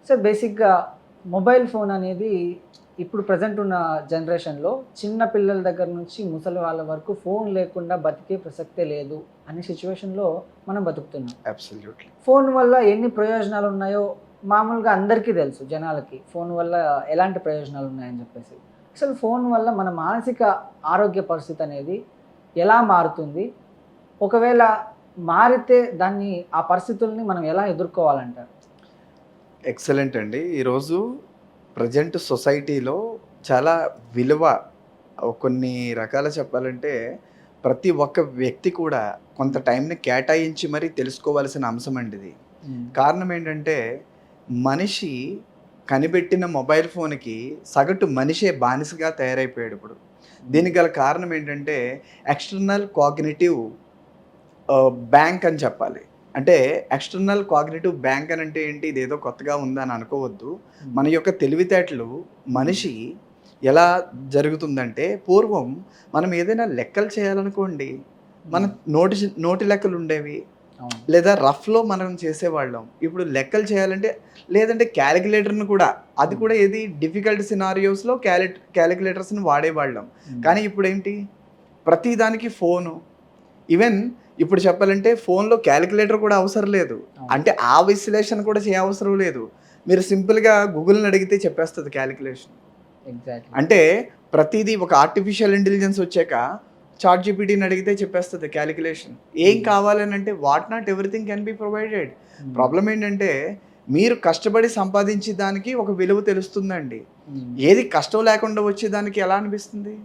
Sir బేసిక్‌గా mobile phone అనేది ఇప్పుడు ప్రెజెంట్ ఉన్న జనరేషన్‌లో చిన్న పిల్లల దగ్గర నుంచి ముసలి వాళ్ళ వరకు ఫోన్ లేకుండా బతికే ప్రసక్తే లేదు అనే సిట్యుయేషన్‌లో మనం బతుకుతున్నాం. అబ్సల్యూట్‌లీ. ఫోన్ వల్ల ఎన్ని ప్రయోజనాలు ఉన్నాయో మామూలుగా అందరికీ తెలుసు జనాలకి. ఫోన్ వల్ల ఎలాంటి ప్రయోజనాలు ఉన్నాయని చెప్పేసి. అసలు ఫోన్ వల్ల మన మానసిక ఆరోగ్య పరిస్థితి అనేది ఎలా మారుతుంది? ఒకవేళ మారితే దాన్ని ఆ పరిస్థితుల్ని మనం ఎలా ఎదుర్కోవాలంటారు? ఎక్సలెంట్ అండి. ఈరోజు ప్రెజెంట్ సొసైటీలో చాలా విలువ కొన్ని రకాల చెప్పాలంటే ప్రతి ఒక్క వ్యక్తి కూడా కొంత టైంని కేటాయించి మరీ తెలుసుకోవాల్సిన అంశం అండి ఇది. కారణం ఏంటంటే మనిషి కనిపెట్టిన మొబైల్ ఫోన్‌కి సగటు మనిషే బానిసగా తయారైపోయాడు ఇప్పుడు. దీనికి గల కారణం ఏంటంటే ఎక్స్‌టర్నల్ కాగ్నిటివ్ బ్యాంక్ అని చెప్పాలి. అంటే ఎక్స్‌టర్నల్ కాగ్నిటివ్ బ్యాంక్ అని అంటే ఏంటి? ఇదేదో కొత్తగా ఉందని అనుకోవద్దు. మన యొక్క తెలివితేటలు మనిషి ఎలా జరుగుతుందంటే పూర్వం మనం ఏదైనా లెక్కలు చేయాలనుకోండి, మన నోటి లెక్కలు ఉండేవి. అవును. లేదా రఫ్‌లో మనం చేసేవాళ్ళం. ఇప్పుడు లెక్కలు చేయాలంటే లేదంటే క్యాలిక్యులేటర్‌ని కూడా అది కూడా ఏది డిఫికల్ట్ సినారియోస్‌లో క్యాలిక్యులేటర్స్‌ని వాడేవాళ్ళం. కానీ ఇప్పుడేంటి? ప్రతి దానికి ఫోను. ఈవెన్ ఇప్పుడు చెప్పాలంటే ఫోన్‌లో క్యాలిక్యులేటర్ కూడా అవసరం లేదు. అంటే ఆ విశ్లేషణ కూడా చేయవసరం లేదు. మీరు సింపుల్‌గా గూగుల్‌ని అడిగితే చెప్పేస్తది క్యాలిక్యులేషన్. ఎగ్జాక్ట్‌లీ. అంటే ప్రతీదీ ఒక ఆర్టిఫిషియల్ ఇంటెలిజెన్స్ వచ్చాక చాట్ జీపీటీని అడిగితే చెప్పేస్తది క్యాలిక్యులేషన్. ఏం కావాలనంటే what not everything can be provided. Problem ఏంటంటే మీరు కష్టపడి సంపాదించే దానికి ఒక విలువ తెలుస్తుందండి. ఏది కష్టం లేకుండా వచ్చేదానికి ఎలా అనిపిస్తుంది?